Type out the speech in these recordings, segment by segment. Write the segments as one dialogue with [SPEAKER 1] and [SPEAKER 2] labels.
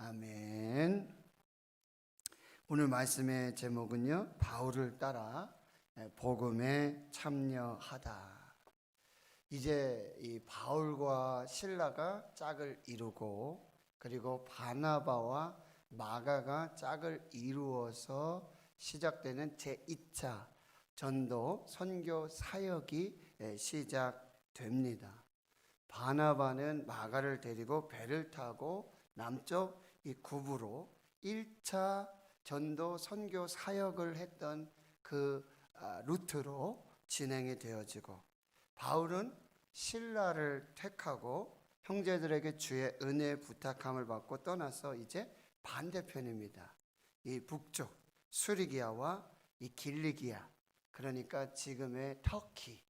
[SPEAKER 1] 아멘. 오늘 말씀의 제목은요, 바울을 따라 복음에 참여하다. 이제 이 바울과 실라가 짝을 이루고, 그리고 바나바와 마가가 짝을 이루어서 시작되는 제2차 전도 선교 사역이 시작됩니다. 바나바는 마가를 데리고 배를 타고 남쪽 이 구부로 1차 전도 선교 사역을 했던 그 루트로 진행이 되어지고, 바울은 실라를 택하고 형제들에게 주의 은혜 부탁함을 받고 떠나서 이제 반대편입니다. 이 북쪽 수리기아와 이 길리기아, 그러니까 지금의 터키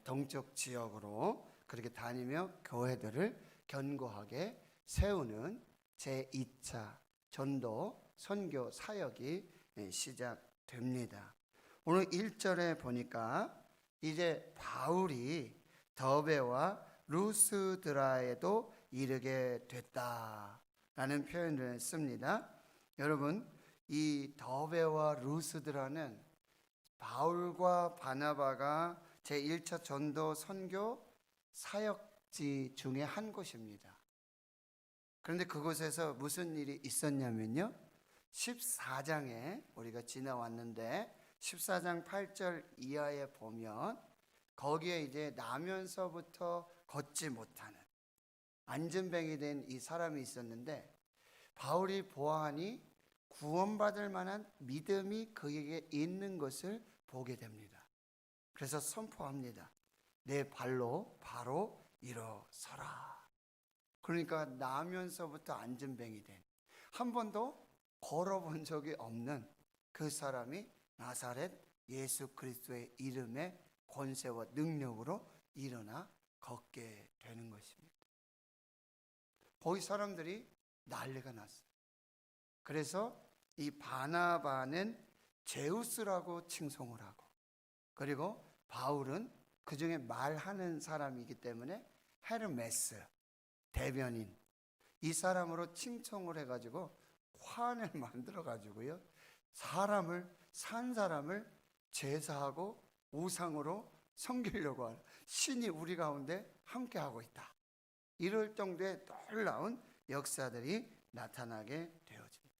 [SPEAKER 1] 동쪽 지역으로 그렇게 다니며 교회들을 견고하게 세우는 제2차 전도 선교 사역이 시작됩니다. 오늘 1절에 보니까 이제 바울이 더베와 루스드라에도 이르게 됐다라는 표현을 씁니다. 여러분, 이 더베와 루스드라는 바울과 바나바가 제1차 전도 선교 사역지 중에 한 곳입니다. 그런데 그곳에서 무슨 일이 있었냐면요, 14장에 우리가 지나왔는데 14장 8절 이하에 보면 거기에 이제 나면서부터 걷지 못하는 안진뱅이 된 이 사람이 있었는데, 바울이 보아하니 구원받을 만한 믿음이 그에게 있는 것을 보게 됩니다. 그래서 선포합니다. 내 발로 바로 일어서라. 그러니까 나면서부터 안진뱅이 된, 한 번도 걸어본 적이 없는 그 사람이 나사렛 예수 그리스도의 이름의 권세와 능력으로 일어나 걷게 되는 것입니다. 거기 사람들이 난리가 났어요. 그래서 이 바나바는 제우스라고 칭송을 하고, 그리고 바울은 그 중에 말하는 사람이기 때문에 헤르메스, 대변인, 이 사람으로 칭송을 해가지고 환을 만들어가지고요, 산 사람을 제사하고 우상으로 섬기려고 하는, 신이 우리 가운데 함께하고 있다, 이럴 정도의 놀라운 역사들이 나타나게 되어집니다.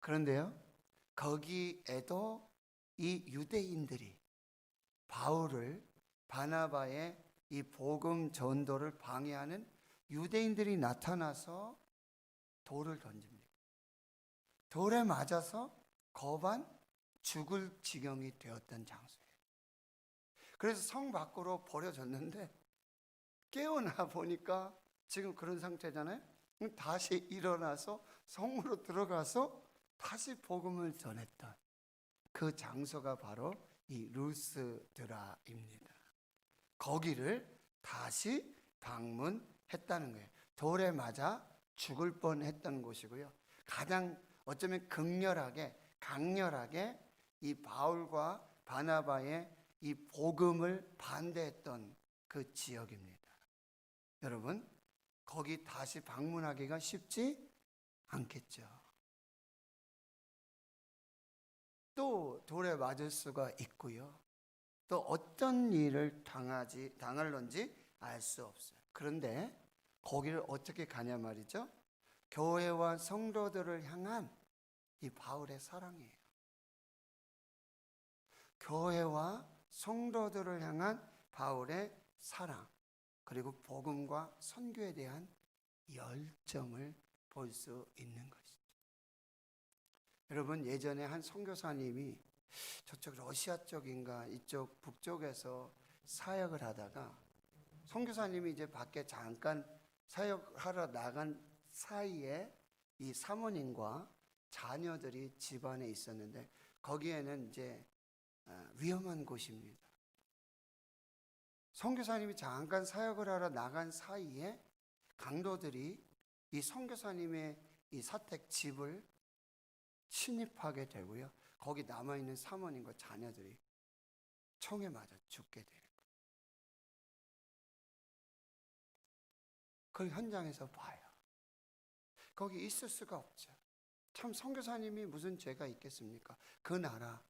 [SPEAKER 1] 그런데요, 거기에도 이 유대인들이 바울을, 바나바의 이 복음 전도를 방해하는 유대인들이 나타나서 돌을 던집니다. 돌에 맞아서 거반 죽을 지경이 되었던 장소예요. 그래서 성 밖으로 버려졌는데 깨어나 보니까 지금 그런 상태잖아요. 다시 일어나서 성으로 들어가서 다시 복음을 전했던 그 장소가 바로 이 루스드라입니다. 거기를 다시 방문했다는 거예요. 돌에 맞아 죽을 뻔했던 곳이고요, 가장 어쩌면 강렬하게 이 바울과 바나바의 이 복음을 반대했던 그 지역입니다. 여러분, 거기 다시 방문하기가 쉽지 않겠죠. 또 돌에 맞을 수가 있고요, 또 어떤 일을 당할런지 알 수 없어요. 그런데 거기를 어떻게 가냐 말이죠. 교회와 성도들을 향한 이 바울의 사랑이에요. 교회와 성도들을 향한 바울의 사랑, 그리고 복음과 선교에 대한 열정을 볼 수 있는 것이죠. 여러분, 예전에 한 선교사님이 저쪽 러시아 쪽인가 이쪽 북쪽에서 사역을 하다가, 선교사님이 이제 밖에 잠깐 사역하러 나간 사이에 이 사모님과 자녀들이 집안에 있었는데, 거기에는 이제 위험한 곳입니다. 선교사님이 잠깐 사역을 하러 나간 사이에 강도들이 이 선교사님의 이 사택 집을 침입하게 되고요, 거기 남아있는 사모님과 자녀들이 총에 맞아 죽게 되는 거예요. 그걸 현장에서 봐요. 거기 있을 수가 없죠. 참 선교사님이 무슨 죄가 있겠습니까? 그 나라,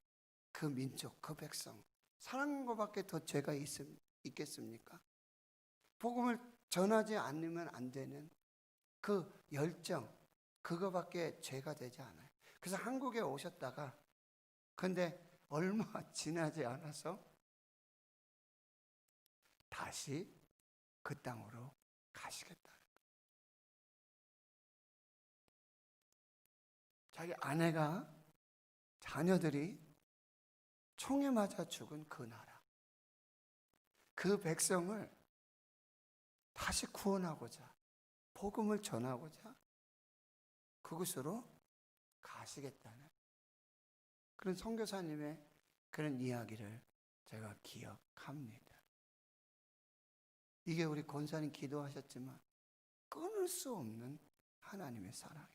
[SPEAKER 1] 그 민족, 그 백성 사랑하는 것밖에 더 죄가 있겠습니까? 복음을 전하지 않으면 안 되는 그 열정, 그거밖에 죄가 되지 않아요. 그래서 한국에 오셨다가 근데 얼마 지나지 않아서 다시 그 땅으로 가시겠다는 거예요. 자기 아내가, 자녀들이 총에 맞아 죽은 그 나라, 그 백성을 다시 구원하고자, 복음을 전하고자 그곳으로 가시겠다는 그런 선교사님의 그런 이야기를 제가 기억합니다. 이게 우리 권사님 기도하셨지만 끊을 수 없는 하나님의 사랑입니다.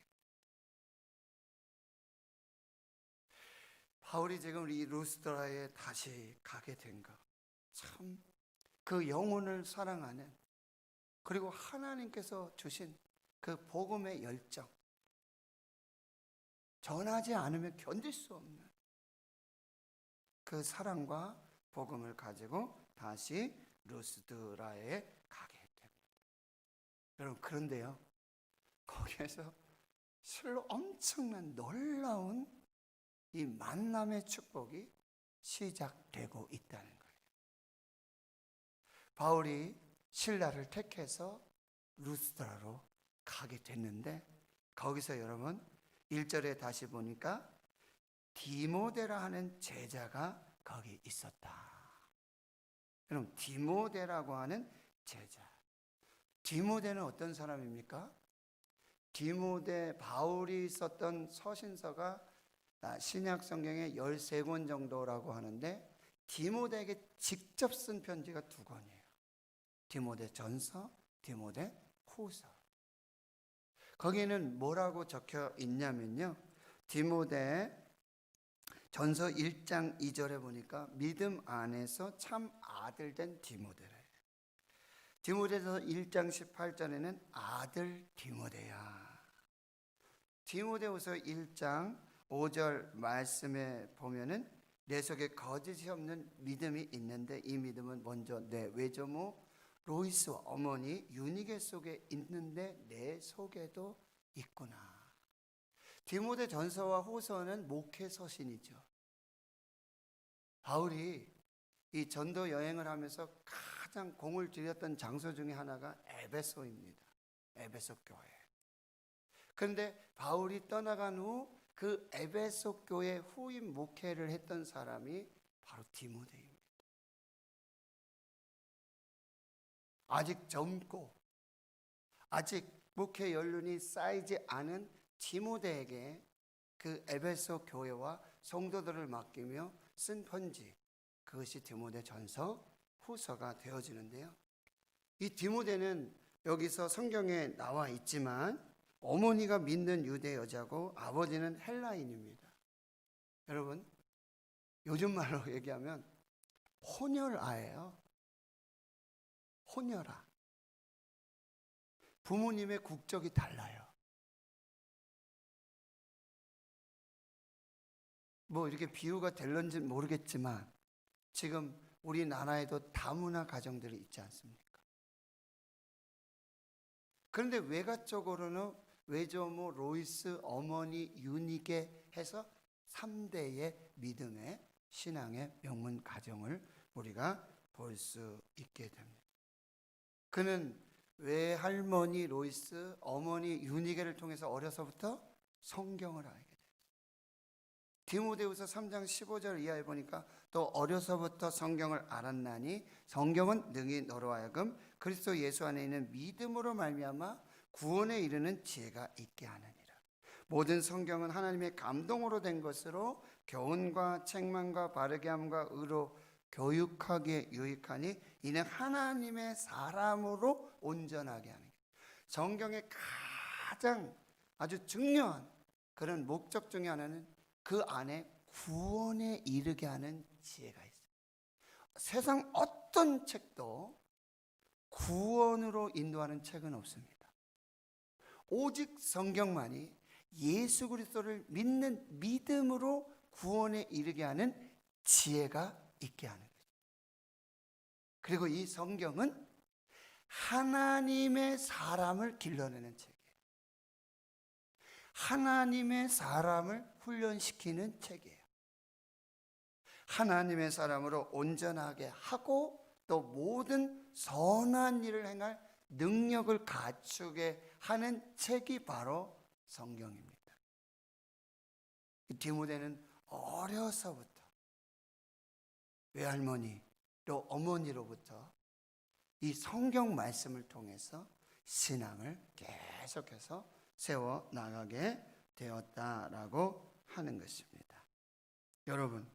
[SPEAKER 1] 바울이 지금 이 루스드라에 다시 가게 된 것, 참 그 영혼을 사랑하는, 그리고 하나님께서 주신 그 복음의 열정, 전하지 않으면 견딜 수 없는 그 사랑과 복음을 가지고 다시 루스드라에 가게 됩니다. 여러분, 그런데요, 거기에서 실로 엄청난 놀라운 이 만남의 축복이 시작되고 있다는 거예요. 바울이 실라를 택해서 루스드라로 가게 됐는데, 거기서 여러분 1절에 다시 보니까 디모데라 하는 제자가 거기 있었다. 여러분, 디모데라고 하는 제자, 디모데는 어떤 사람입니까? 디모데, 바울이 썼던 서신서가 신약 성경에 13권 정도라고 하는데 디모데에게 직접 쓴 편지가 2권이에요. 디모데 전서, 디모데 후서. 거기에는 뭐라고 적혀 있냐면요, 디모데 전서 1장 2절에 보니까 믿음 안에서 참 아들 된 디모데래. 디모데서 1장 18절에는 아들 디모데야. 디모데후서 1장 5절 말씀에 보면은 내 속에 거짓이 없는 믿음이 있는데 이 믿음은 먼저 내 외조모 로이스와 어머니 유니게 속에 있는데 내 속에도 있구나. 디모데 전서와 후서는 목회 서신이죠. 바울이 이 전도 여행을 하면서 가장 공을 들였던 장소 중에 하나가 에베소입니다. 에베소 교회. 그런데 바울이 떠나간 후 그 에베소 교회 후임 목회를 했던 사람이 바로 디모데입니다. 아직 젊고 아직 목회 연륜이 쌓이지 않은 디모데에게 그 에베소 교회와 성도들을 맡기며 쓴 편지, 그것이 디모데 전서 후서가 되어지는데요. 이 디모데는 여기서 성경에 나와 있지만 어머니가 믿는 유대 여자고 아버지는 헬라인입니다. 여러분, 요즘 말로 얘기하면 혼혈아예요. 혼혈아. 부모님의 국적이 달라요. 뭐 이렇게 비유가 될런지 모르겠지만 지금 우리나라에도 다문화 가정들이 있지 않습니까? 그런데 외가 쪽으로는 외조모, 로이스, 어머니, 유니게 해서 3대의 믿음의 신앙의 명문 가정을 우리가 볼 수 있게 됩니다. 그는 외할머니 로이스, 어머니 유니게를 통해서 어려서부터 성경을 알게 돼요. 디모데후서 3장 15절 이하에 보니까 또 어려서부터 성경을 알았나니 성경은 능히 너로 하여금 그리스도 예수 안에 있는 믿음으로 말미암아 구원에 이르는 지혜가 있게 하느니라. 모든 성경은 하나님의 감동으로 된 것으로 교훈과 책망과 바르게 함과 의로 교육하기에 유익하니 이는 하나님의 사람으로 온전하게 하는 것. 성경의 가장 아주 중요한 그런 목적 중에 하나는 그 안에 구원에 이르게 하는 지혜가 있어요. 세상 어떤 책도 구원으로 인도하는 책은 없습니다. 오직 성경만이 예수 그리스도를 믿는 믿음으로 구원에 이르게 하는 지혜가 있게 하는 거죠. 그리고 이 성경은 하나님의 사람을 길러내는 책이에요. 하나님의 사람을 훈련시키는 책이에요. 하나님의 사람으로 온전하게 하고 또 모든 선한 일을 행할 능력을 갖추게 하는 책이 바로 성경입니다. 디모데는 어려서부터 외할머니 또 어머니로부터 이 성경 말씀을 통해서 신앙을 계속해서 세워나가게 되었다라고 하는 것입니다. 여러분,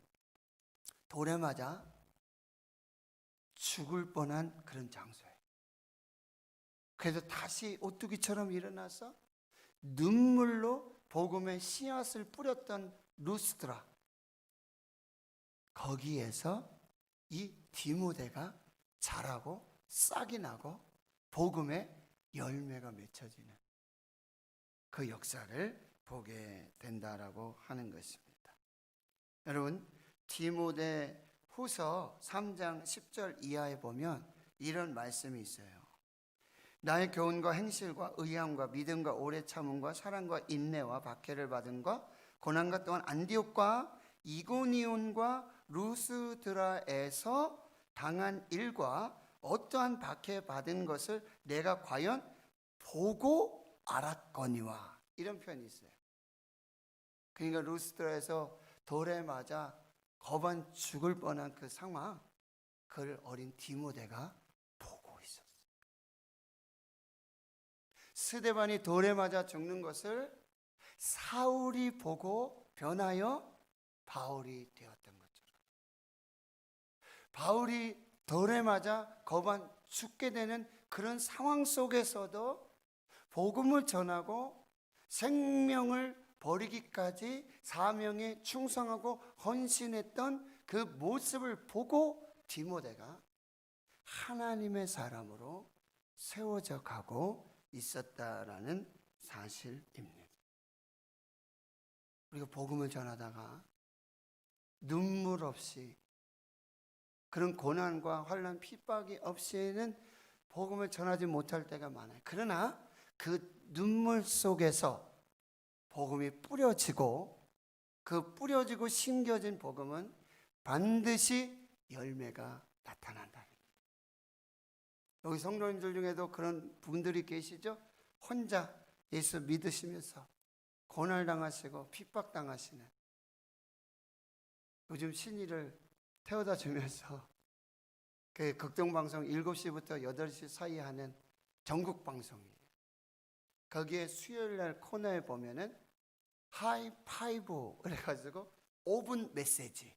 [SPEAKER 1] 돌에 맞아 죽을 뻔한 그런 장소예요. 그래도 다시 오뚜기처럼 일어나서 눈물로 복음의 씨앗을 뿌렸던 루스드라, 거기에서 이 디모데가 자라고 싹이 나고 복음의 열매가 맺혀지는 그 역사를 보게 된다라고 하는 것입니다. 여러분, 디모데 후서 3장 10절 이하에 보면 이런 말씀이 있어요. 나의 교훈과 행실과 의함과 믿음과 오래 참음과 사랑과 인내와 박해를 받음과 고난과 또한 안디옥과 이고니온과 루스드라에서 당한 일과 어떠한 박해 받은 것을 내가 과연 보고 알았거니와, 이런 표현이 있어요. 그러니까 루스드라에서 돌에 맞아 거반 죽을 뻔한 그 상황, 그를 어린 디모데가 보고 있었어요. 스데반이 돌에 맞아 죽는 것을 사울이 보고 변하여 바울이 되었던 것처럼, 바울이 돌에 맞아 거반 죽게 되는 그런 상황 속에서도 복음을 전하고 생명을 버리기까지 사명에 충성하고 헌신했던 그 모습을 보고 디모데가 하나님의 사람으로 세워져 가고 있었다라는 사실입니다. 우리가 복음을 전하다가 눈물 없이, 그런 고난과 환난 핍박이 없이는 복음을 전하지 못할 때가 많아요. 그러나 그 눈물 속에서 복음이 뿌려지고, 그 뿌려지고 심겨진 복음은 반드시 열매가 나타난다. 여기 성도님들 중에도 그런 분들이 계시죠? 혼자 예수 믿으시면서 고난당하시고 핍박당하시는, 요즘 신이를 태워다 주면서 그 극동방송 7시부터 8시 사이에 하는 전국방송이에요. 거기에 수요일날 코너에 보면은 하이파이브 그래가지고 5분 메시지,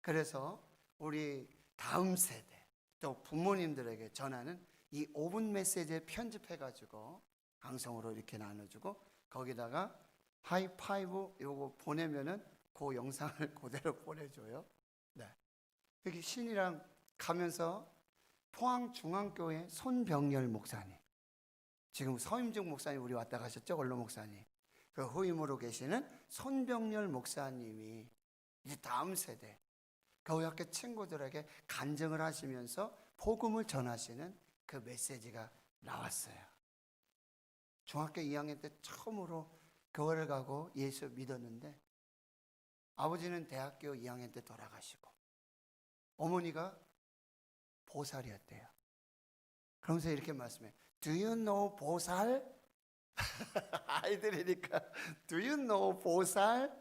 [SPEAKER 1] 그래서 우리 다음 세대 또 부모님들에게 전하는 이 5분 메시지에 편집해가지고 방송으로 이렇게 나눠주고, 거기다가 하이파이브 요거 보내면은 그 영상을 그대로 보내줘요. 네. 여기 신이랑 가면서 포항중앙교회 손병열 목사님, 지금 서임중 목사님 우리 왔다 가셨죠? 원로 목사님. 그 후임으로 계시는 손병열 목사님이 이제 다음 세대 교회학교 친구들에게 간증을 하시면서 복음을 전하시는 그 메시지가 나왔어요. 중학교 2학년 때 처음으로 교회를 가고 예수 믿었는데, 아버지는 대학교 2학년 때 돌아가시고 어머니가 보살이었대요. 그러면서 이렇게 말씀해요. Do you know 보살? 아이들이니까 Do you know 보살?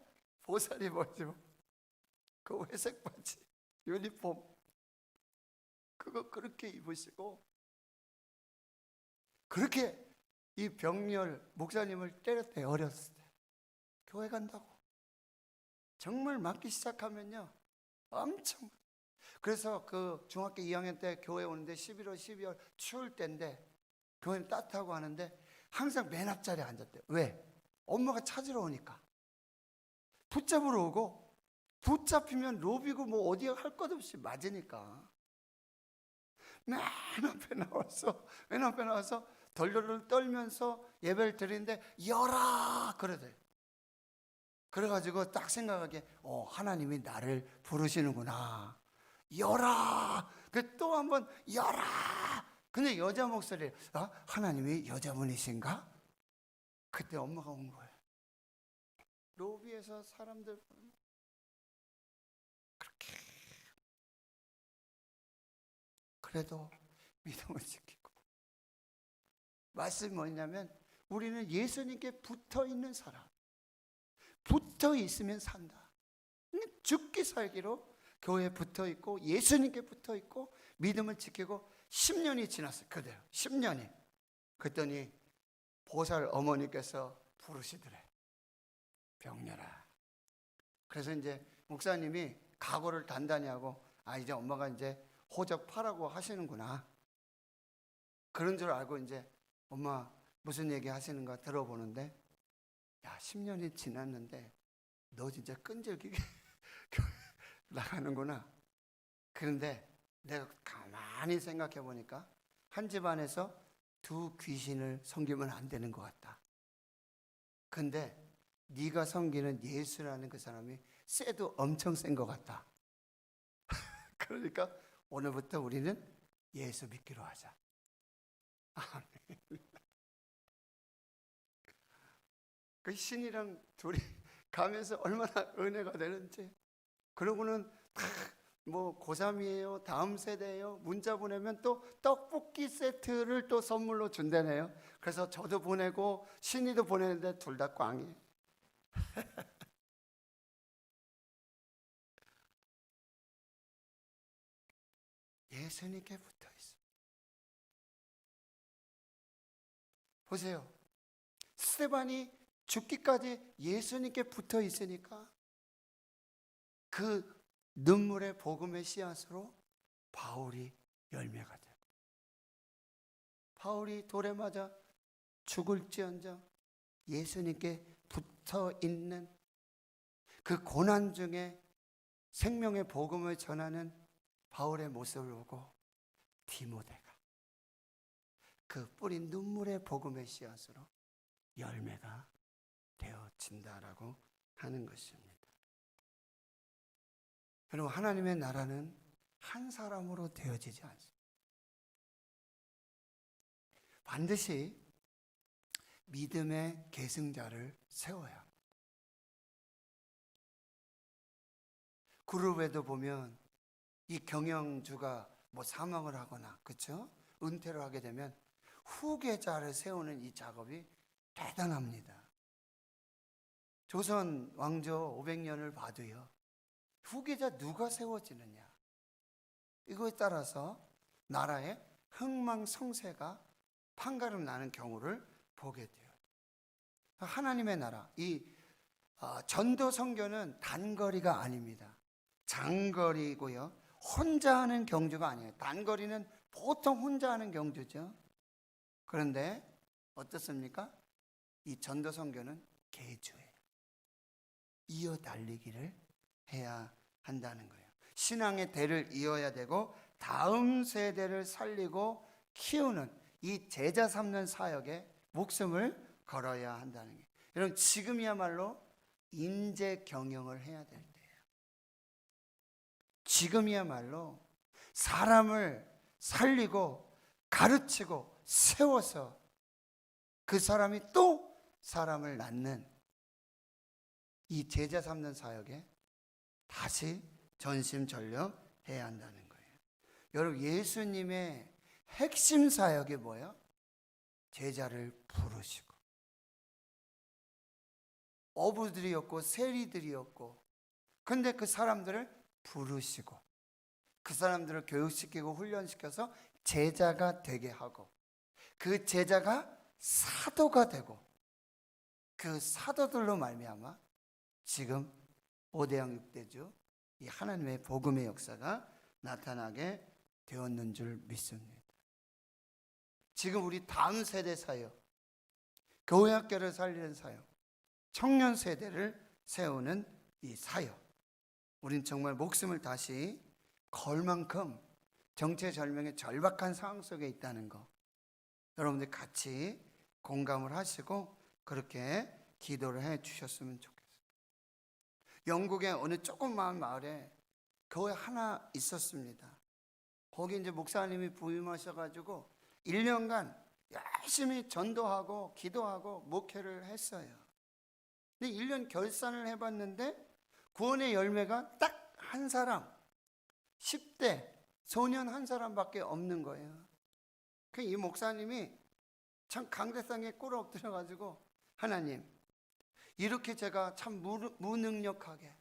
[SPEAKER 1] 보살이 뭐죠? 그 회색 바지, 유니폼, 그거 그렇게 입으시고 그렇게 이 병렬 목사님을 때렸대요. 어렸을 때 교회 간다고 정말 맞기 시작하면요 엄청. 그래서 그 중학교 2학년 때 교회 오는데 11월 12월 추울 때인데 교회는 따뜻하고 하는데 항상 맨 앞자리에 앉았대요. 왜? 엄마가 찾으러 오니까. 붙잡으러 오고, 붙잡히면 로비고 뭐 어디 할 것 없이 맞으니까 맨 앞에 나와서 덜덜 떨면서 예배를 드리는데 열아 그러대요. 그래가지고 딱 생각하게 하나님이 나를 부르시는구나. 열아. 그 또 한번 열아. 근데 여자 목소리. 하나님이 여자분이신가? 그때 엄마가 온 거예요. 로비에서 사람들 그렇게 그래도 믿음을 지키고. 말씀이 뭐냐면 우리는 예수님께 붙어 있는 사람. 붙어 있으면 산다. 죽기 살기로 교회에 붙어 있고 예수님께 붙어 있고 믿음을 지키고 10년이 지났어요. 그대로 10년이. 그랬더니 보살 어머니께서 부르시더래. 병렬아. 그래서 이제 목사님이 각오를 단단히 하고 이제 엄마가 이제 호접하라고 하시는구나. 그런 줄 알고 이제 엄마 무슨 얘기 하시는가 들어보는데 10년이 지났는데 너 진짜 끈질기게 나가는구나. 그런데 내가 가만히 생각해 보니까 한 집안에서 두 귀신을 섬기면 안 되는 것 같다. 근데 네가 섬기는 예수라는 그 사람이 쎄도 엄청 센 것 같다. 그러니까 오늘부터 우리는 예수 믿기로 하자. 아멘. 그 신이랑 둘이 가면서 얼마나 은혜가 되는지. 그러고는 뭐 고3이에요. 다음 세대예요. 문자 보내면 또 떡볶이 세트를 또 선물로 준다네요. 그래서 저도 보내고 신이도 보내는데 둘 다 꽝이에요. 예수님께 붙어 있어. 보세요. 스데반이 죽기까지 예수님께 붙어 있으니까 그 눈물의 복음의 씨앗으로 바울이 열매가 되고, 바울이 돌에 맞아 죽을지언정 예수님께 붙어 있는 그 고난 중에 생명의 복음을 전하는 바울의 모습을 보고 디모데가 그 뿌린 눈물의 복음의 씨앗으로 열매가 되어진다라고 하는 것입니다. 여러분, 하나님의 나라는 한 사람으로 되어지지 않습니다. 반드시 믿음의 계승자를 세워야 합니다. 그룹에도 보면 이 경영주가 뭐 사망을 하거나, 그렇죠? 은퇴를 하게 되면 후계자를 세우는 이 작업이 대단합니다. 조선 왕조 500년을 봐도요, 후계자 누가 세워지느냐, 이거에 따라서 나라의 흥망성쇠가 판가름 나는 경우를 보게 돼요. 하나님의 나라, 이 전도 선교는 단거리가 아닙니다. 장거리고요, 혼자 하는 경주가 아니에요. 단거리는 보통 혼자 하는 경주죠. 그런데 어떻습니까? 이 전도 선교는 계주예요. 이어 달리기를 해야 한다는 거예요. 신앙의 대를 이어야 되고 다음 세대를 살리고 키우는 이 제자 삼는 사역에 목숨을 걸어야 한다는 거예요. 여러분, 지금이야말로 인재 경영을 해야 될 때예요. 지금이야말로 사람을 살리고 가르치고 세워서 그 사람이 또 사람을 낳는 이 제자 삼는 사역에 다시 전심전력해야 한다는 거예요. 여러분, 예수님의 핵심 사역이 뭐예요? 제자를 부르시고, 어부들이었고 세리들이었고, 근데 그 사람들을 부르시고 그 사람들을 교육시키고 훈련시켜서 제자가 되게 하고, 그 제자가 사도가 되고, 그 사도들로 말미암아 지금 5대양 6대주 이 하나님의 복음의 역사가 나타나게 되었는 줄 믿습니다. 지금 우리 다음 세대 사역, 교회 학교를 살리는 사역, 청년 세대를 세우는 이 사역, 우린 정말 목숨을 다시 걸 만큼 정체절명의 절박한 상황 속에 있다는 것, 여러분들 같이 공감을 하시고 그렇게 기도를 해 주셨으면 좋겠어요. 영국의 어느 조그마한 마을에 교회 하나 있었습니다. 거기 이제 목사님이 부임하셔가지고 1년간 열심히 전도하고 기도하고 목회를 했어요. 근데 1년 결산을 해봤는데 구원의 열매가 딱 한 사람, 10대 소년 한 사람밖에 없는 거예요. 이 목사님이 참 강대상에 꿇어 엎드려가지고, 하나님, 이렇게 제가 참 무능력하게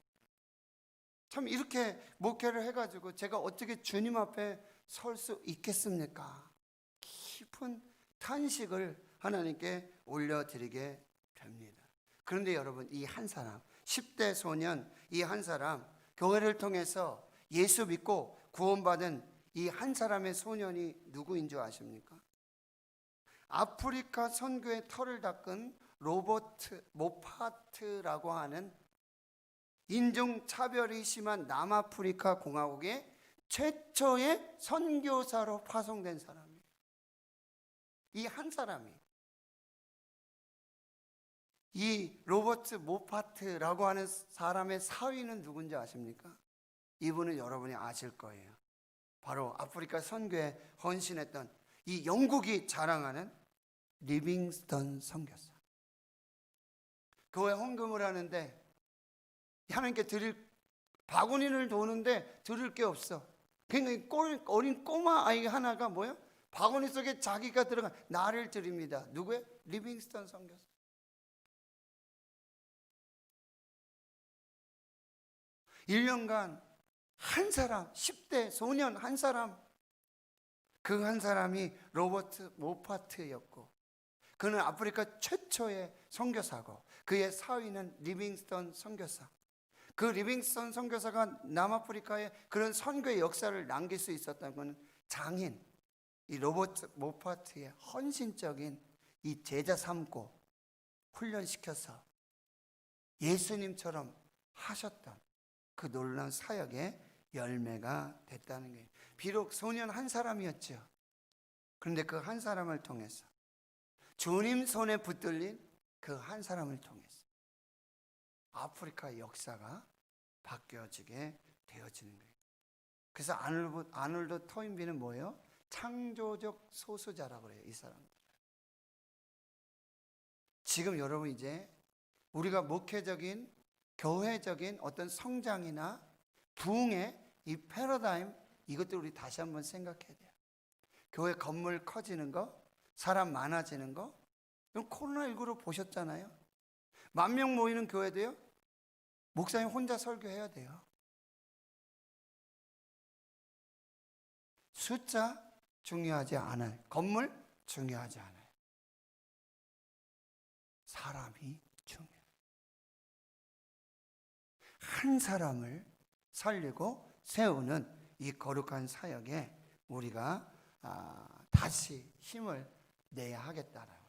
[SPEAKER 1] 참 이렇게 목회를 해가지고 제가 어떻게 주님 앞에 설 수 있겠습니까? 깊은 탄식을 하나님께 올려드리게 됩니다. 그런데 여러분, 이 한 사람, 10대 소년 이 한 사람, 교회를 통해서 예수 믿고 구원받은 이 한 사람의 소년이 누구인 줄 아십니까? 아프리카 선교의 터를 닦은 로버트 모파트라고 하는 인종차별이 심한 남아프리카 공화국의 최초의 선교사로 파송된 사람이에요. 이 한 사람이. 이 로버트 모파트라고 하는 사람의 사위는 누군지 아십니까? 이분은 여러분이 아실 거예요. 바로 아프리카 선교에 헌신했던 이 영국이 자랑하는 리빙스턴 선교사. 교회 헌금을 하는데 하나님께 드릴 바구니를 도는데 드릴 게 없어. 그러니까 어린 꼬마 아이 하나가 뭐야? 바구니 속에 자기가 들어간 나를 드립니다. 누구예요? 리빙스턴 선교사. (1년간) 한 사람, 10대 소년 한 사람, 그 한 사람이 로버트 모파트였고, 그는 아프리카 최초의 선교사고, 그의 사위는 리빙스턴 선교사. 그 리빙스턴 선교사가 남아프리카에 그런 선교의 역사를 남길 수 있었다는 것은 장인, 이 로버트 모파트의 헌신적인 이 제자 삼고 훈련시켜서 예수님처럼 하셨던 그 놀라운 사역의 열매가 됐다는 거예요. 비록 소년 한 사람이었죠. 그런데 그 한 사람을 통해서, 주님 손에 붙들린 그 한 사람을 통해서 아프리카 역사가 바뀌어지게 되어지는 거예요. 그래서 아놀드 토인비는 뭐예요? 창조적 소수자라고 그래요. 이 사람들. 지금 여러분, 이제 우리가 목회적인 교회적인 어떤 성장이나 부흥의 이 패러다임, 이것들 우리 다시 한번 생각해야 돼요. 교회 건물 커지는 거, 사람 많아지는 거, 이건 코로나19로 보셨잖아요. 10,000명 모이는 교회도요, 목사님 혼자 설교해야 돼요. 숫자 중요하지 않아요. 건물 중요하지 않아요. 사람이 중요해요. 한 사람을 살리고 세우는 이 거룩한 사역에 우리가 다시 힘을 내야 하겠다라고.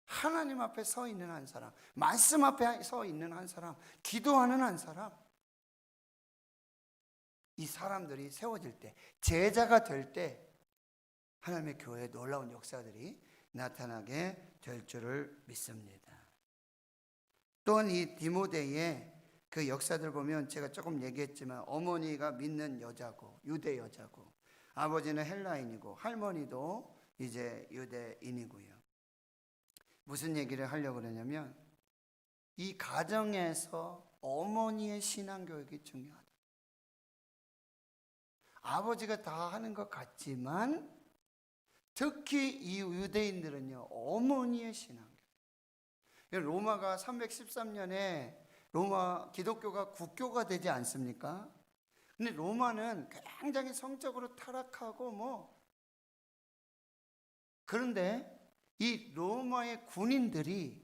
[SPEAKER 1] 하나님 앞에 서 있는 한 사람, 말씀 앞에 서 있는 한 사람, 기도하는 한 사람, 이 사람들이 세워질 때, 제자가 될 때 하나님의 교회에 놀라운 역사들이 나타나게 될 줄을 믿습니다. 또한 이 디모데의 그 역사들 보면 제가 조금 얘기했지만, 어머니가 믿는 여자고 유대 여자고, 아버지는 헬라인이고 할머니도 이제 유대인이고요. 무슨 얘기를 하려고 그러냐면, 이 가정에서 어머니의 신앙교육이 중요하다. 아버지가 다 하는 것 같지만 특히 이 유대인들은요, 어머니의 신앙교육. 로마가 313년에 로마 기독교가 국교가 되지 않습니까? 근데 로마는 굉장히 성적으로 타락하고 그런데 이 로마의 군인들이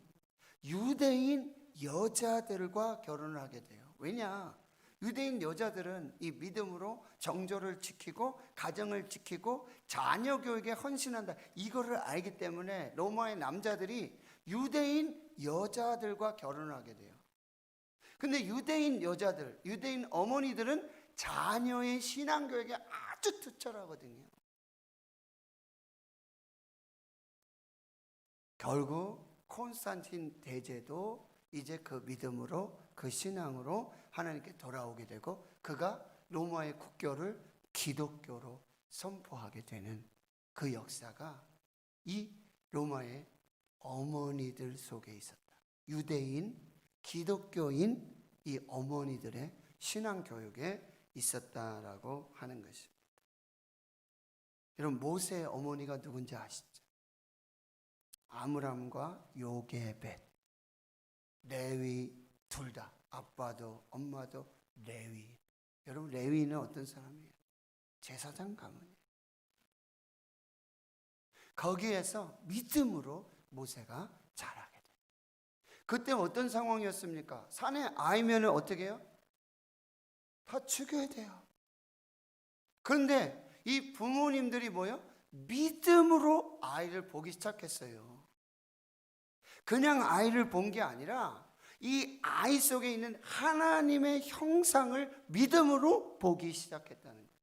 [SPEAKER 1] 유대인 여자들과 결혼을 하게 돼요. 왜냐? 유대인 여자들은 이 믿음으로 정조를 지키고 가정을 지키고 자녀 교육에 헌신한다, 이거를 알기 때문에 로마의 남자들이 유대인 여자들과 결혼을 하게 돼요. 근데 유대인 여자들, 유대인 어머니들은 자녀의 신앙교육에 아주 투철하거든요. 결국 콘스탄틴 대제도 이제 그 믿음으로, 그 신앙으로 하나님께 돌아오게 되고, 그가 로마의 국교를 기독교로 선포하게 되는 그 역사가 이 로마의 어머니들 속에 있었다. 유대인, 기독교인 이 어머니들의 신앙 교육에 있었다라고 하는 것입니다. 여러분, 모세의 어머니가 누군지 아시죠? 아므람과 요게벳, 레위 둘 다, 아빠도 엄마도 레위. 여러분, 레위는 어떤 사람이에요? 제사장 가문이에요. 거기에서 믿음으로 모세가 자라게 돼요. 그때 어떤 상황이었습니까? 산에 아이면 어떻게 해요? 다 죽여야 돼요. 그런데 이 부모님들이 뭐요? 믿음으로 아이를 보기 시작했어요. 그냥 아이를 본 게 아니라 이 아이 속에 있는 하나님의 형상을 믿음으로 보기 시작했다는 거죠.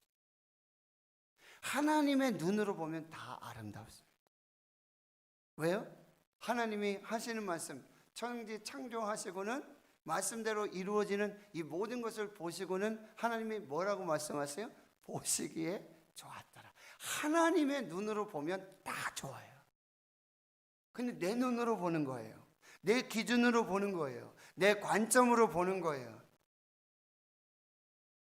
[SPEAKER 1] 하나님의 눈으로 보면 다 아름답습니다. 왜요? 하나님이 하시는 말씀, 천지 창조하시고는 말씀대로 이루어지는 이 모든 것을 보시고는 하나님이 뭐라고 말씀하세요? 보시기에 좋았더라. 하나님의 눈으로 보면 다 좋아요. 근데 내 눈으로 보는 거예요. 내 기준으로 보는 거예요. 내 관점으로 보는 거예요.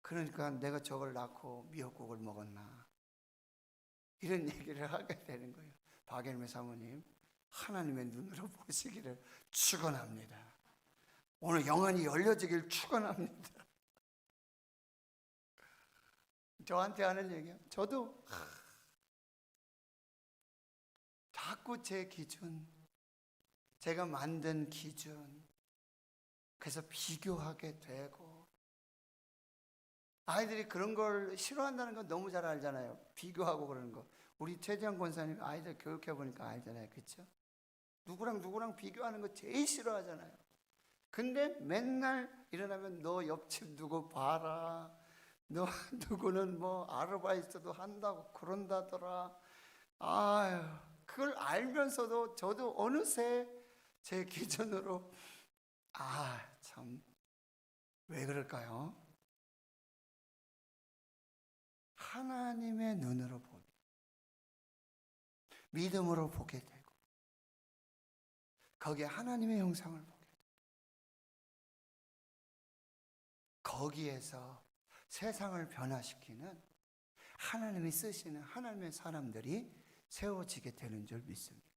[SPEAKER 1] 그러니까 내가 저걸 낳고 미역국을 먹었나, 이런 얘기를 하게 되는 거예요. 박일매 사모님, 하나님의 눈으로 보시기를 축원합니다. 오늘 영안이 열려지길 축원합니다. 저한테 하는 얘기야. 저도 자꾸 제 기준, 제가 만든 기준, 그래서 비교하게 되고, 아이들이 그런 걸 싫어한다는 건 너무 잘 알잖아요. 비교하고 그러는 거. 우리 최재형 권사님 아이들 교육해 보니까 알잖아요. 그렇죠? 누구랑 비교하는 거 제일 싫어하잖아요. 근데 맨날 일어나면 너 옆집 누구 봐라, 너 누구는 뭐 아르바이트도 한다고 그런다더라. 아유, 그걸 알면서도 저도 어느새 제 기준으로 참 왜 그럴까요? 하나님의 눈으로 보면 믿음으로 보게 되고, 거기에 하나님의 형상을 보게 되고, 거기에서 세상을 변화시키는 하나님이 쓰시는 하나님의 사람들이 세워지게 되는 줄 믿습니다.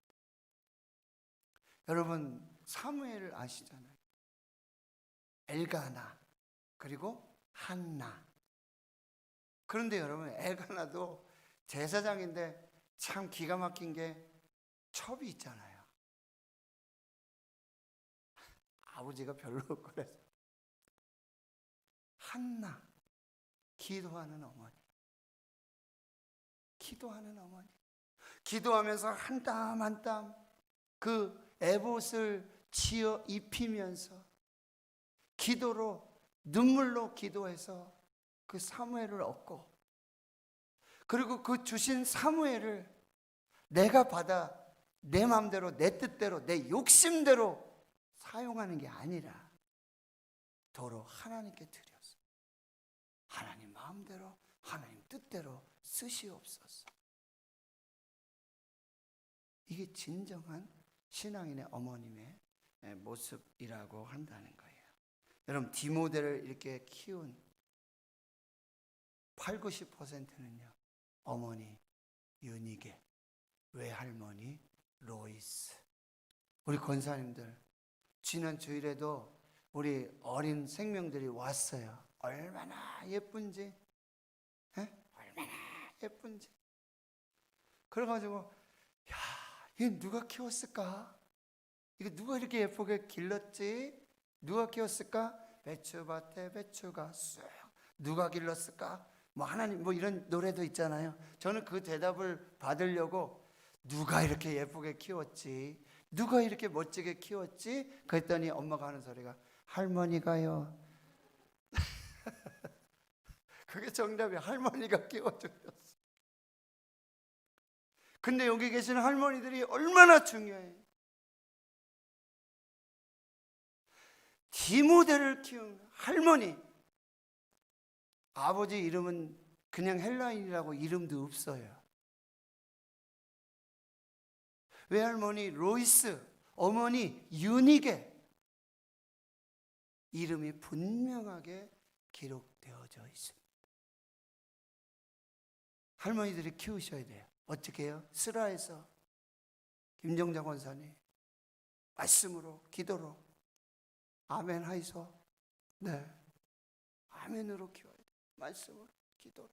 [SPEAKER 1] 여러분, 사무엘을 아시잖아요. 엘가나, 그리고 한나. 그런데 여러분, 엘가나도 제사장인데 참 기가 막힌 게 첩이 있잖아요. 아버지가 별로 그래서. 한나, 기도하는 어머니. 기도하는 어머니. 기도하면서 한 땀 한 땀 그 에봇을 지어 입히면서 기도로, 눈물로 기도해서 그 사무엘을 얻고, 그리고 그 주신 사무엘을 내가 받아 내 마음대로, 내 뜻대로, 내 욕심대로 사용하는 게 아니라 도로 하나님께 드려서 하나님 마음대로, 하나님 뜻대로 쓰시옵소서. 이게 진정한 신앙인의 어머님의 모습이라고 한다는 거예요. 여러분, 디모데를 이렇게 키운 80~90%는요 어머니 윤희계, 외할머니 로이스. 우리 권사님들 지난 주일에도 우리 어린 생명들이 왔어요. 얼마나 예쁜지, 얼마나 예쁜지. 그래가지고 야, 얘 누가 키웠을까? 이거 누가 이렇게 예쁘게 길렀지? 누가 키웠을까? 배추밭에 배추가 쑥. 누가 길렀을까? 뭐 하나님, 뭐 이런 노래도 있잖아요. 저는 그 대답을 받으려고 누가 이렇게 예쁘게 키웠지? 누가 이렇게 멋지게 키웠지? 그랬더니 엄마가 하는 소리가 할머니가요. 그게 정답이야. 할머니가 키워주셨어. 근데 여기 계시는 할머니들이 얼마나 중요해. 디모데를 키운 할머니. 아버지 이름은 그냥 헬라인이라고 이름도 없어요. 외할머니 로이스, 어머니 유니게 이름이 분명하게 기록되어져 있습니다. 할머니들이 키우셔야 돼요. 어떻게 해요? 스라에서 김정자 권사님 말씀으로 기도로 아멘 하이소. 네, 아멘으로 키워야 돼요. 말씀으로 기도로.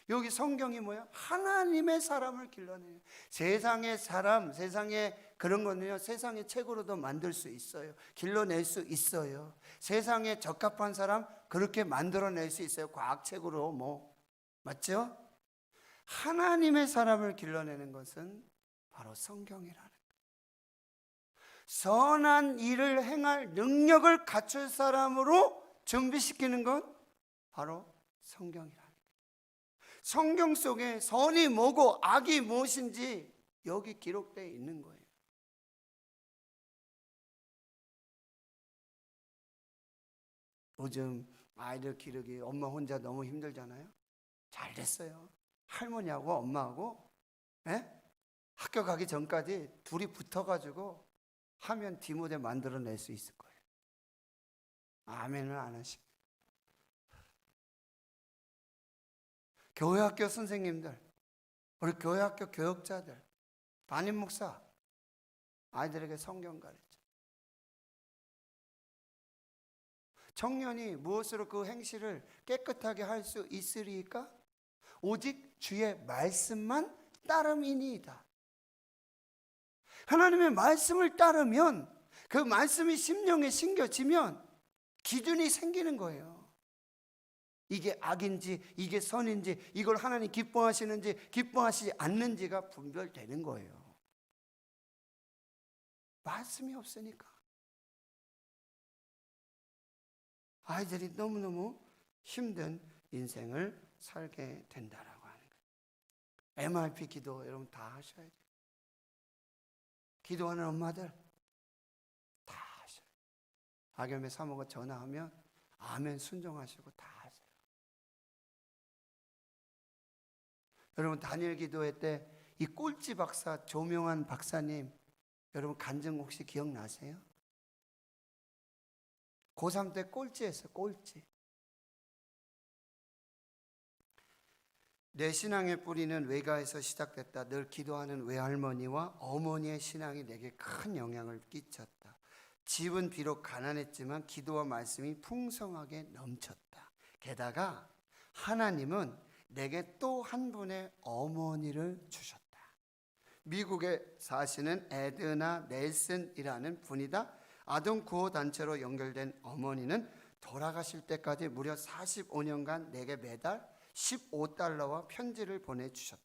[SPEAKER 1] 여기 성경이 뭐야? 하나님의 사람을 길러내요. 세상의 사람, 세상의 그런 거는요, 세상의 책으로도 만들 수 있어요. 길러낼 수 있어요. 세상에 적합한 사람 그렇게 만들어낼 수 있어요. 과학책으로 뭐, 맞죠? 하나님의 사람을 길러내는 것은 바로 성경이라는 거예요. 선한 일을 행할 능력을 갖출 사람으로 준비시키는 건 바로 성경이라는 거예요. 성경 속에 선이 뭐고 악이 무엇인지 여기 기록되어 있는 거예요. 요즘 아이들 기르기 엄마 혼자 너무 힘들잖아요. 잘 됐어요. 할머니하고 엄마하고 학교 가기 전까지 둘이 붙어가지고 하면 디모데 만들어낼 수 있을 거예요. 아멘을 안 하시고. 교회학교 선생님들, 우리 교회학교 교역자들, 담임 목사, 아이들에게 성경 가르쳐. 청년이 무엇으로 그 행실을 깨끗하게 할 수 있으리까? 오직 주의 말씀만 따름이니이다. 하나님의 말씀을 따르면 그 말씀이 심령에 심겨지면 기준이 생기는 거예요. 이게 악인지 이게 선인지 이걸 하나님 기뻐하시는지 기뻐하시지 않는지가 분별되는 거예요. 말씀이 없으니까 아이들이 너무너무 힘든 인생을 살게 된다라고 하는 거예요. MRP 기도 여러분 다 하셔야 돼요. 기도하는 엄마들 다 하셔야 돼요. 박연배 사모가 전화하면 아멘 순종하시고 다 하세요. 여러분 다니엘 기도회 때 이 꼴찌 박사 조명환 박사님 여러분 간증 혹시 기억나세요? 고3 때 꼴찌했어요. 꼴찌. 내 신앙의 뿌리는 외가에서 시작됐다. 늘 기도하는 외할머니와 어머니의 신앙이 내게 큰 영향을 끼쳤다. 집은 비록 가난했지만 기도와 말씀이 풍성하게 넘쳤다. 게다가 하나님은 내게 또 한 분의 어머니를 주셨다. 미국에 사시는 에드나 넬슨이라는 분이다. 아동 구호 단체로 연결된 어머니는 돌아가실 때까지 무려 45년간 내게 매달 $15와 편지를 보내주셨다.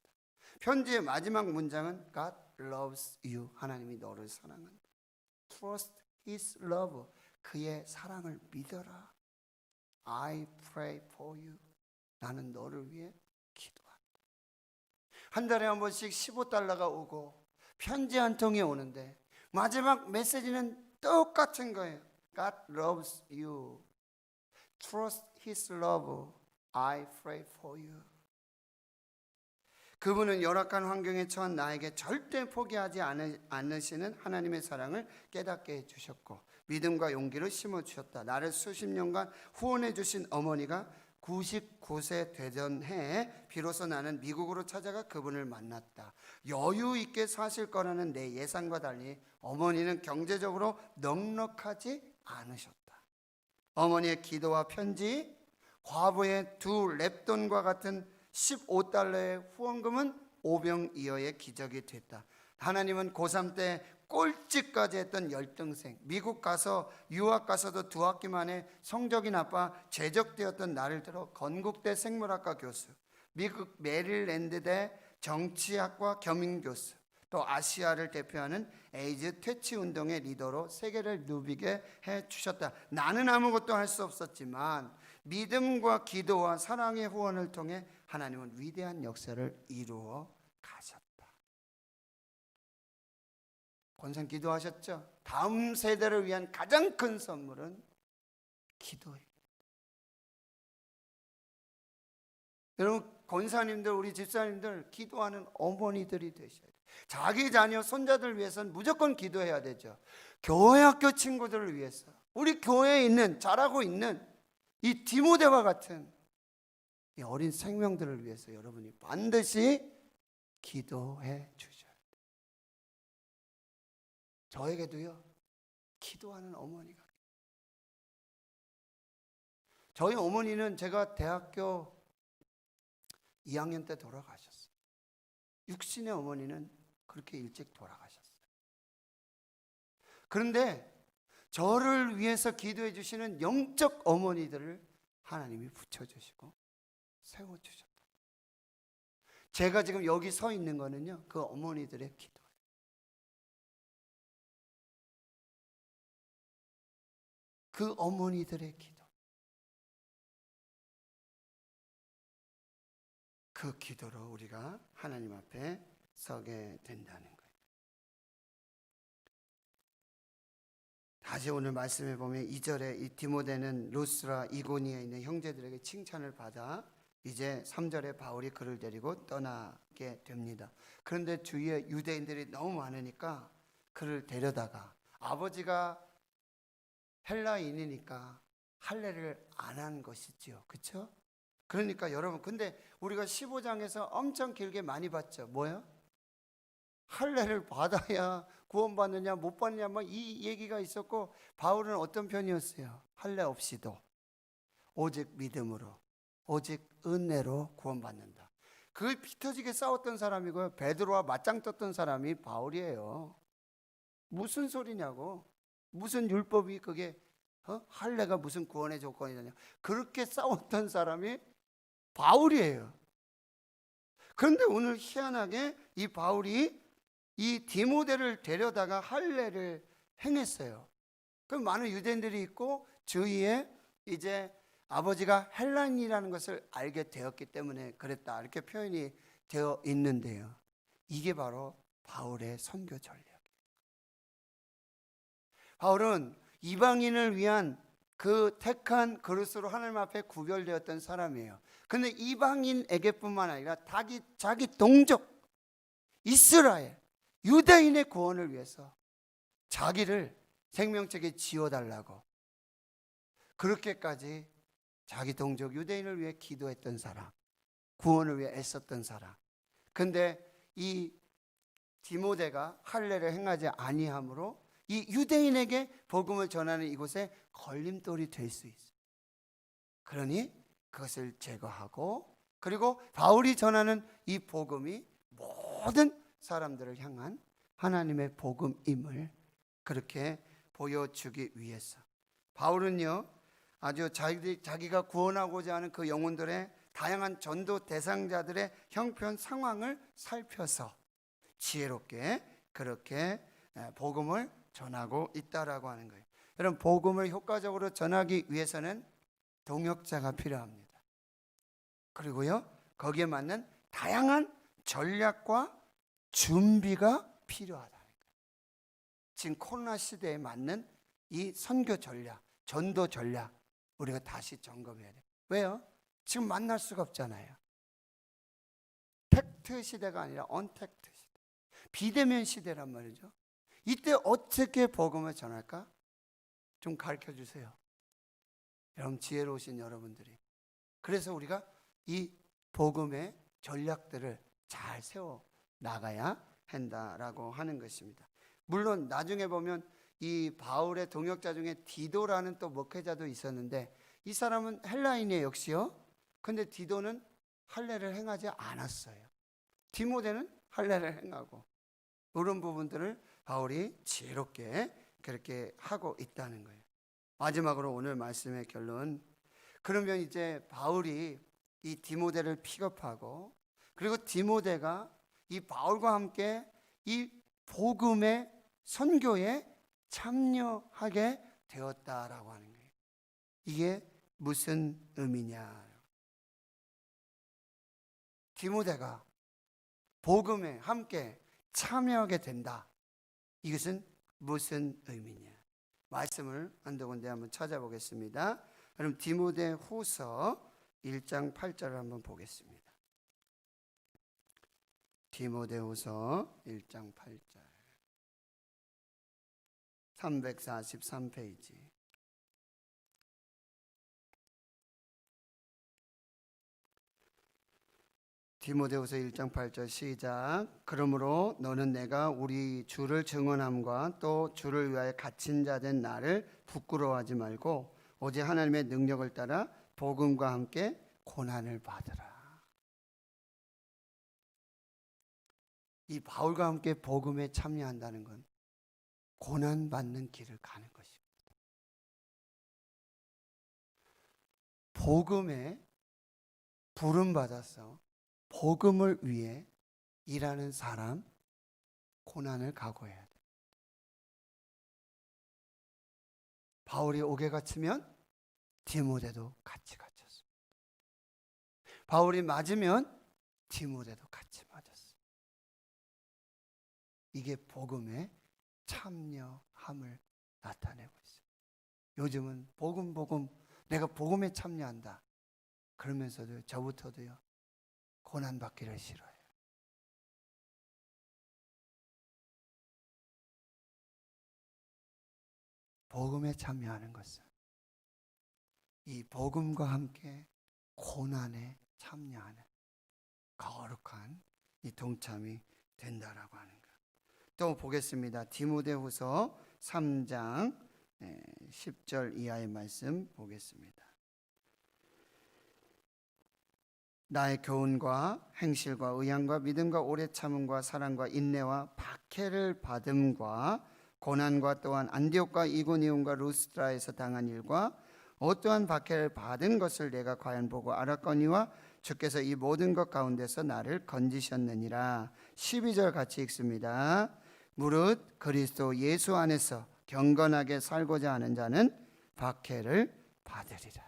[SPEAKER 1] 편지의 마지막 문장은 God loves you. 하나님이 너를 사랑한다. Trust His love. 그의 사랑을 믿어라. I pray for you. 나는 너를 위해 기도한다. 한 달에 한 번씩 $15가 오고 편지 한 통이 오는데 마지막 메시지는 똑같은 거예요. God loves you. Trust His love. I pray for you. 그분은 열악한 환경에 처한 나에게 절대 포기하지 않으시는 하나님의 사랑을 깨닫게 해주셨고 믿음과 용기를 심어주셨다. 나를 수십 년간 후원해 주신 어머니가 99세 되던 해에 비로소 나는 미국으로 찾아가 그분을 만났다. 여유 있게 사실 거라는 내 예상과 달리 어머니는 경제적으로 넉넉하지 않으셨다. 어머니의 기도와 편지, 과부의 2 랩돈과 같은 $15의 후원금은 오병이어의 기적이 됐다. 하나님은 고3 때 꼴찌까지 했던 열등생, 미국 가서 유학 가서도 2학기 만에 성적이 나빠 제적되었던 나를 들어 건국대 생물학과 교수, 미국 메릴랜드대 정치학과 겸임교수, 또 아시아를 대표하는 에이즈 퇴치 운동의 리더로 세계를 누비게 해주셨다. 나는 아무것도 할 수 없었지만 믿음과 기도와 사랑의 후원을 통해 하나님은 위대한 역사를 이루어 가셨다. 권선 기도하셨죠? 다음 세대를 위한 가장 큰 선물은 기도예요. 여러분, 권사님들, 우리 집사님들 기도하는 어머니들이 되셔야 돼요. 자기 자녀, 손자들 위해서는 무조건 기도해야 되죠. 교회 학교 친구들을 위해서, 우리 교회에 있는, 자라고 있는 이 디모데와 같은 이 어린 생명들을 위해서 여러분이 반드시 기도해 주셔야 돼요. 저에게도요, 기도하는 어머니가. 저희 어머니는 제가 대학교 2학년 때 돌아가셨어요. 육신의 어머니는 그렇게 일찍 돌아가셨어요. 그런데 저를 위해서 기도해 주시는 영적 어머니들을 하나님이 붙여주시고 세워주셨다. 제가 지금 여기 서 있는 거는요, 그 어머니들의 기도예요. 그 어머니들의 기도. 그 기도로 우리가 하나님 앞에 서게 된다는 거예요. 다시 오늘 말씀해 보면 2절에 이 디모데는 루스라 이고니에 있는 형제들에게 칭찬을 받아 이제 3절에 바울이 그를 데리고 떠나게 됩니다. 그런데 주위에 유대인들이 너무 많으니까 그를 데려다가, 아버지가 헬라인이니까 할례를 안 한 것이지요. 그렇죠? 그러니까 여러분, 근데 우리가 15장에서 엄청 길게 많이 봤죠. 뭐요? 할례를 받아야 구원받느냐 못 받느냐 막 이 얘기가 있었고, 바울은 어떤 편이었어요? 할례 없이도 오직 믿음으로, 오직 은혜로 구원받는다. 그걸 피 터지게 싸웠던 사람이고요, 베드로와 맞짱 떴던 사람이 바울이에요. 무슨 소리냐고. 무슨 율법이 그게 할례가 무슨 구원의 조건이냐. 그렇게 싸웠던 사람이 바울이에요. 그런데 오늘 희한하게 이 바울이 이 디모데를 데려다가 할례를 행했어요. 그럼 많은 유대인들이 있고 주위에 이제 아버지가 헬라인이라는 것을 알게 되었기 때문에 그랬다, 이렇게 표현이 되어 있는데요, 이게 바로 바울의 선교 전략이에요. 바울은 이방인을 위한 그 택한 그릇으로 하나님 앞에 구별되었던 사람이에요. 그런데 이방인에게뿐만 아니라 자기 동족 이스라엘 유대인의 구원을 위해서 자기를 생명책에 지어달라고 그렇게까지 자기 동족 유대인을 위해 기도했던 사람, 구원을 위해 애썼던 사람. 근데 이 디모데가 할례를 행하지 아니함으로 이 유대인에게 복음을 전하는 이곳에 걸림돌이 될 수 있어요. 그러니 그것을 제거하고, 그리고 바울이 전하는 이 복음이 모든 사람들을 향한 하나님의 복음임을 그렇게 보여주기 위해서 바울은요, 아주 자기가 구원하고자 하는 그 영혼들의 다양한 전도 대상자들의 형편 상황을 살펴서 지혜롭게 그렇게 복음을 전하고 있다라고 하는 거예요. 여러분, 복음을 효과적으로 전하기 위해서는 동역자가 필요합니다. 그리고요, 거기에 맞는 다양한 전략과 준비가 필요하다는 거예요. 지금 코로나 시대에 맞는 이 선교 전략, 전도 전략, 우리가 다시 점검해야 돼요. 왜요? 지금 만날 수가 없잖아요. 팩트 시대가 아니라 언택트 시대, 비대면 시대란 말이죠. 이때 어떻게 복음을 전할까? 좀 가르쳐 주세요. 여러분, 지혜로우신 여러분들이. 그래서 우리가 이 복음의 전략들을 잘 세워 나가야 한다라고 하는 것입니다. 물론 나중에 보면 이 바울의 동역자 중에 디도라는 또 목회자도 있었는데, 이 사람은 헬라인이에요, 역시요. 근데 디도는 할례를 행하지 않았어요. 디모데는 할례를 행하고, 이런 부분들을 바울이 지혜롭게 그렇게 하고 있다는 거예요. 마지막으로 오늘 말씀의 결론, 그러면 이제 바울이 이 디모데를 픽업하고, 그리고 디모데가 이 바울과 함께 이 복음의 선교에 참여하게 되었다라고 하는 거예요. 이게 무슨 의미냐? 디모데가 복음에 함께 참여하게 된다. 이것은 무슨 의미냐? 말씀을 한두 군데 한번 찾아보겠습니다. 그럼 디모데후서 1장 8절을 한번 보겠습니다. 디모데후서 1장 8절 343페이지. 디모데후서 1장 8절 시작. 그러므로 너는 내가 우리 주를 증언함과 또 주를 위하여 갇힌 자 된 나를 부끄러워하지 말고 오직 하나님의 능력을 따라 복음과 함께 고난을 받으라. 이 바울과 함께 복음에 참여한다는 건 고난 받는 길을 가는 것입니다. 복음에 부름 받아서 복음을 위해 일하는 사람, 고난을 각오해야 돼. 바울이 옥에 갇히면 디모데도 같이 갇혔어. 바울이 맞으면 디모데도 같이 맞았어. 이게 복음에 참여함을 나타내고 있어요. 요즘은 복음 내가 복음에 참여한다 그러면서도 저부터도요 고난받기를 싫어해요. 복음에 참여하는 것은 이 복음과 함께 고난에 참여하는 거룩한 이 동참이 된다라고 하는 것. 또 보겠습니다. 디모데후서 3장 10절 이하의 말씀 보겠습니다. 나의 교훈과 행실과 의향과 믿음과 오래 참음과 사랑과 인내와 박해를 받음과 고난과 또한 안디옥과 이고니온과 루스드라에서 당한 일과 어떠한 박해를 받은 것을 내가 과연 보고 알았거니와 주께서 이 모든 것 가운데서 나를 건지셨느니라. 12절 같이 읽습니다. 무릇 그리스도 예수 안에서 경건하게 살고자 하는 자는 박해를 받으리라.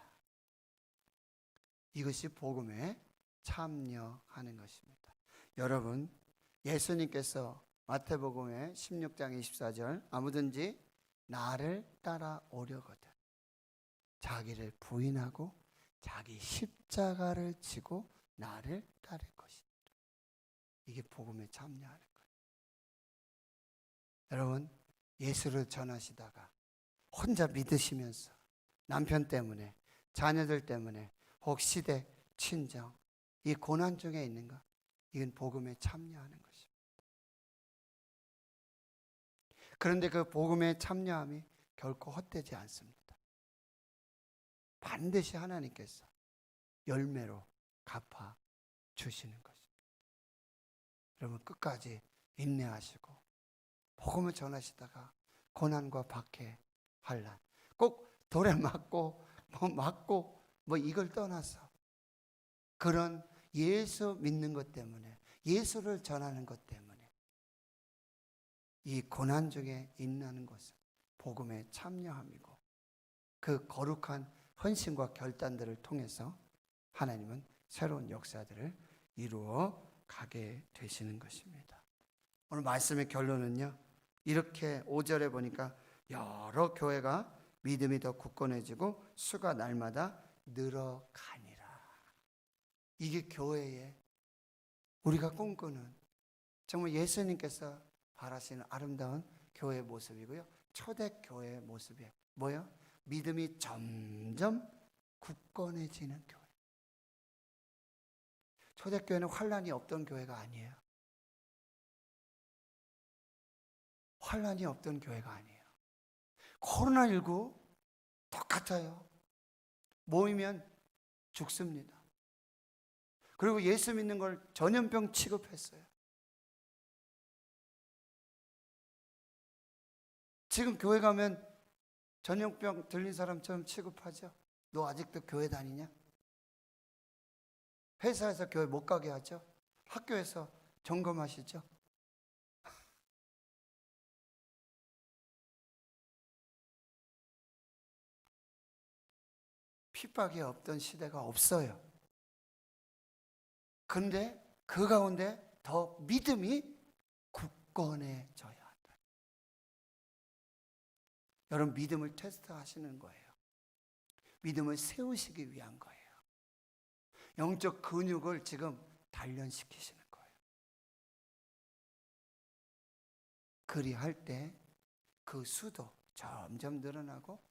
[SPEAKER 1] 이것이 복음에 참여하는 것입니다. 여러분, 예수님께서 마태복음의 16장 24절 아무든지 나를 따라오려거든 자기를 부인하고 자기 십자가를 지고 나를 따를 것이다. 이게 복음에 참여하는 거예요. 여러분, 예수를 전하시다가 혼자 믿으시면서 남편 때문에 자녀들 때문에 혹 시대, 친정 이 고난 중에 있는 것, 이건 복음에 참여하는 것입니다. 그런데 그 복음에 참여함이 결코 헛되지 않습니다. 반드시 하나님께서 열매로 갚아 주시는 것입니다. 여러분 끝까지 인내하시고 복음을 전하시다가 고난과 박해, 환난 꼭 돌에 맞고 뭐 이걸 떠나서 그런 예수 믿는 것 때문에 예수를 전하는 것 때문에 이 고난 중에 있는 것은 복음에 참여함이고 그 거룩한 헌신과 결단들을 통해서 하나님은 새로운 역사들을 이루어 가게 되시는 것입니다. 오늘 말씀의 결론은요. 이렇게 5절에 보니까 여러 교회가 믿음이 더 굳건해지고 수가 날마다 늘어가니라. 이게 교회의 우리가 꿈꾸는 정말 예수님께서 바라시는 아름다운 교회의 모습이고요. 초대교회의 모습이에요. 뭐요? 믿음이 점점 굳건해지는 교회. 초대교회는 환난이 없던 교회가 아니에요. 환난이 없던 교회가 아니에요. 코로나19 똑같아요. 모이면 죽습니다. 그리고 예수 믿는 걸 전염병 취급했어요. 지금 교회 가면 전염병 들린 사람처럼 취급하죠. 너 아직도 교회 다니냐? 회사에서 교회 못 가게 하죠. 학교에서 점검하시죠. 핍박이 없던 시대가 없어요. 그런데 그 가운데 더 믿음이 굳건해져야 한다. 여러분 믿음을 테스트하시는 거예요. 믿음을 세우시기 위한 거예요. 영적 근육을 지금 단련시키시는 거예요. 그리할 때 그 수도 점점 늘어나고,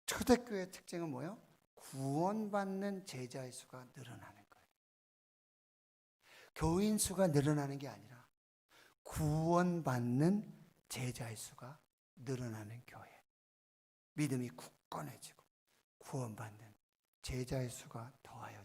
[SPEAKER 1] 초대교회의 특징은 뭐예요? 구원받는 제자의 수가 늘어나는 거예요. 교인 수가 늘어나는 게 아니라 구원받는 제자의 수가 늘어나는 교회. 믿음이 굳건해지고 구원받는 제자의 수가 더하여